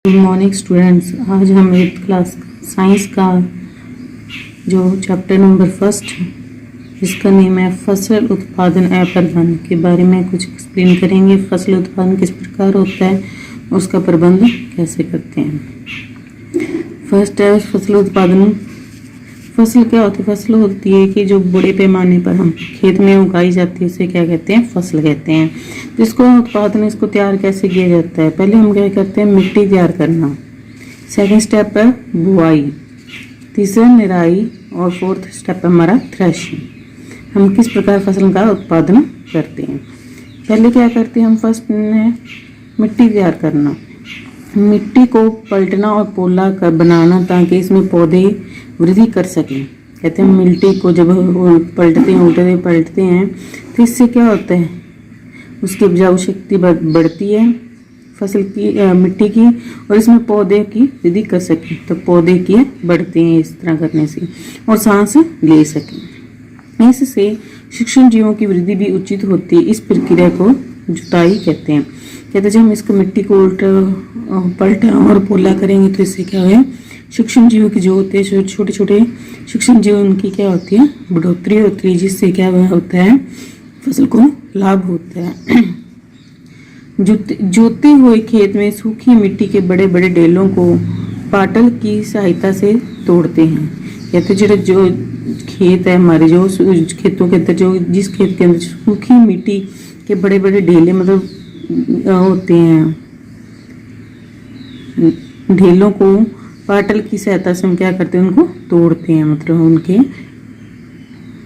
Good morning students. आज हम 8th class science का जो चैप्टर नंबर फर्स्ट जिसका नेम है फसल उत्पादन एवं प्रबंधन के बारे में कुछ एक्सप्लेन करेंगे। फसल उत्पादन किस प्रकार होता है, उसका प्रबंध कैसे करते हैं। फर्स्ट है फसल उत्पादन। फसल क्या होती है? फसल होती है कि जो बड़े पैमाने पर हम खेत में उगाई जाती है उसे क्या कहते हैं? फसल कहते हैं। जिसको उत्पादन इसको तैयार कैसे किया जाता है? पहले हम क्या करते हैं? मिट्टी तैयार करना। सेकंड स्टेप है बुआई, तीसरा निराई और फोर्थ स्टेप है हमारा थ्रेशिंग। हम किस प्रकार फसल का उत्पादन करते हैं? पहले क्या करते हैं हम? फर्स्ट में मिट्टी तैयार करना, मिट्टी को पलटना और पोला कर बनाना ताकि इसमें पौधे वृद्धि कर सकें। कहते हैं मिट्टी को जब पलटते हैं पलटते हैं तो इससे क्या होता है? उसकी उपजाऊ शक्ति बढ़ती है फसल की मिट्टी की, और इसमें पौधे की वृद्धि कर सकें तो पौधे की बढ़ते हैं इस तरह करने से, और सांस ले सकें। इससे सूक्ष्म जीवों की वृद्धि भी उचित होती है। इस प्रक्रिया को जुताई कहते हैं। कहते हैं जब हम इसको मिट्टी को पलटा और पोला करेंगे तो इससे क्या है? सूक्ष्म जीवों की जो होते हैं छोटे छोटे सूक्ष्म जीव उनकी क्या होती है? बढ़ोतरी होती है, जिससे क्या होता है? फसल को लाभ होता है। जोते हुए खेत में सूखी मिट्टी के बड़े बड़े ढेलों को पाटल की सहायता से तोड़ते हैं। कहते जो खेत है हमारे, जो खेतों के अंदर जो जिस खेत के अंदर सूखी मिट्टी के बड़े बड़े ढेले मतलब होते हैं, ढेलों को पाटल की सहायता से हम क्या करते हैं? उनको तोड़ते हैं, मतलब उनके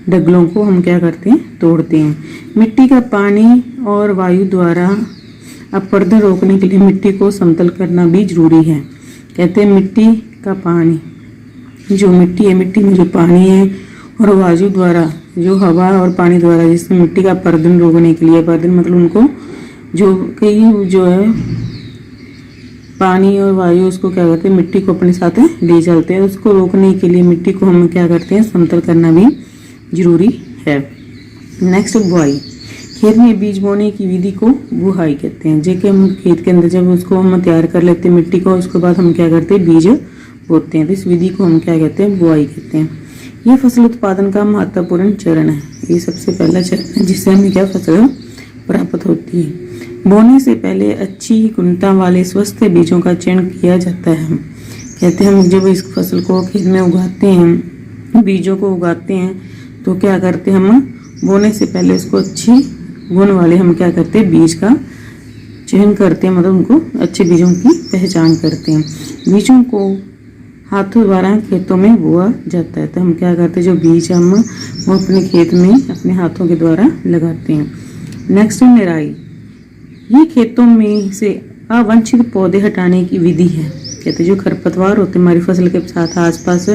डगलों को हम क्या करते हैं? तोड़ते हैं। मिट्टी का पानी और वायु द्वारा अपरदन रोकने के लिए मिट्टी को समतल करना भी जरूरी है। कहते हैं मिट्टी का पानी, जो मिट्टी है, मिट्टी में जो पानी है और वायु द्वारा, जो हवा और पानी द्वारा, जिससे मिट्टी का अपरदन रोकने के लिए, अपरदन मतलब उनको जो कई जो है पानी और वायु उसको क्या करते हैं? मिट्टी को अपने साथ ले चलते हैं। उसको रोकने के लिए मिट्टी को हम क्या करते हैं? समतल करना भी जरूरी है। नेक्स्ट बुआई। खेत में बीज बोने की विधि को बुआई कहते हैं। जैसे हम खेत के अंदर जब उसको हम तैयार कर लेते हैं मिट्टी को, उसके बाद हम क्या करते हैं? बीज बोते हैं। तो इस विधि को हम क्या कहते हैं? बुआई कहते हैं। ये फसल उत्पादन का महत्वपूर्ण चरण है। ये सबसे पहला चरण है जिससे हमें क्या फसल प्राप्त होती है। बोने से पहले अच्छी गुणवत्ता वाले स्वस्थ बीजों का चयन किया जाता है। कहते हैं हम जब इस फसल को खेत में उगाते हैं, बीजों को उगाते हैं, तो क्या करते हैं? हम बोने से पहले उसको अच्छी गुण वाले हम क्या करते हैं? बीज का चयन करते हैं, मतलब उनको अच्छे बीजों की पहचान करते हैं। बीजों को हाथों द्वारा खेतों में बोआ जाता है। तो हम क्या करते हैं? जो बीज हम वो अपने खेत में अपने हाथों के द्वारा लगाते हैं। नेक्स्ट है निराई। ये खेतों में से अवांछित पौधे हटाने की विधि है। कहते जो खरपतवार होते हैं हमारी फसल के साथ आसपास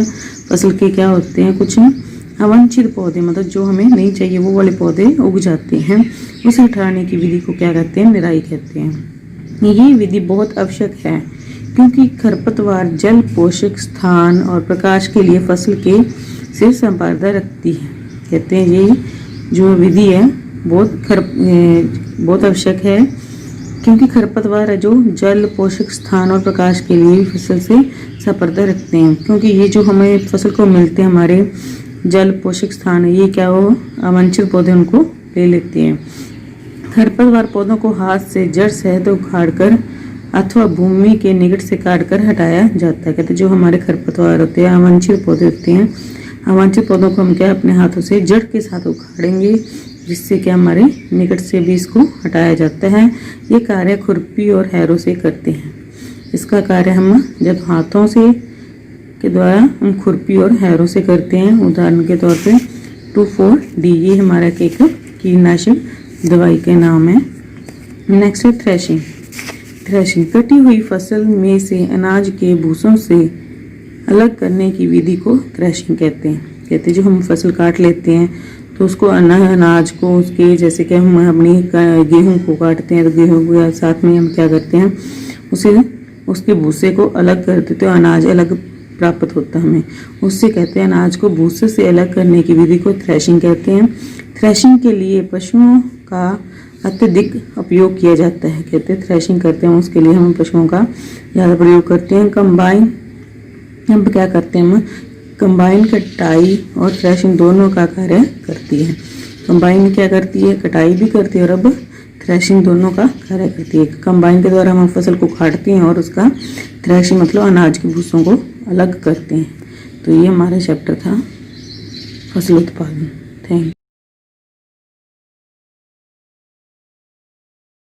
फसल के क्या होते हैं? कुछ अवांछित पौधे, मतलब जो हमें नहीं चाहिए वो वाले पौधे उग जाते हैं, उसे हटाने की विधि को क्या कहते हैं? निराई कहते हैं। ये विधि बहुत आवश्यक है क्योंकि खरपतवार जल, पोषक स्थान और प्रकाश के लिए फसल के से संपर्क रखती है। कहते हैं ये जो विधि है बहुत आवश्यक है क्योंकि खरपतवार है जो जल, पोषक स्थान और प्रकाश के लिए फसल से संपर्क रखते हैं। क्योंकि ये जो हमें फसल को मिलते हैं हमारे जल, पोषक स्थान, ये क्या हो? अवांछित पौधे उनको ले लेते हैं। खरपतवार पौधों को हाथ से जड़ सहित उखाड़कर अथवा भूमि के निकट से काटकर हटाया जाता है। कहते जो हमारे खरपतवार होते हैं, अवांछित पौधे होते हैं, अवांछित पौधों को हम क्या अपने हाथों से जड़ के साथ उखाड़ेंगे, जिससे क्या हमारे निकट से भी इसको हटाया जाता है। ये कार्य खुरपी और हैरों से करते हैं। इसका कार्य हम जब हाथों से के द्वारा हम खुरपी और हैरों से करते हैं। उदाहरण के तौर पे 2,4-D ये हमारा एक कीटनाशक दवाई के नाम है। नेक्स्ट है थ्रेशिंग। थ्रेशिंग कटी हुई फसल में से अनाज के भूसों से अलग करने की विधि को थ्रेशिंग कहते हैं। कहते हैं जो हम फसल काट लेते हैं तो उसको अनाज को उसके, जैसे कि हम अपनी गेहूं को काटते हैं तो गेहूं के साथ में हम क्या करते हैं? उसे उसके भूसे को अलग कर देते हैं, अनाज अलग प्राप्त होता है हमें, उससे कहते हैं अनाज को भूसे से अलग करने की विधि को थ्रेशिंग कहते हैं। थ्रेशिंग के लिए पशुओं का अत्यधिक उपयोग किया जाता है। कहते हैं थ्रेशिंग करते हैं उसके लिए हम पशुओं का ज़्यादा प्रयोग करते हैं। कंबाइन, अब क्या करते हैं हम, कंबाइन कटाई और थ्रेशिंग दोनों का कार्य करती है। कंबाइन क्या करती है, कटाई भी करती है और अब थ्रेशिंग दोनों का कार्य करती है। कंबाइन के द्वारा हम फसल को काटते हैं और उसका थ्रेशिंग मतलब अनाज के भूसों को अलग करते हैं। तो ये हमारा चैप्टर था फसल उत्पादन। Thank you.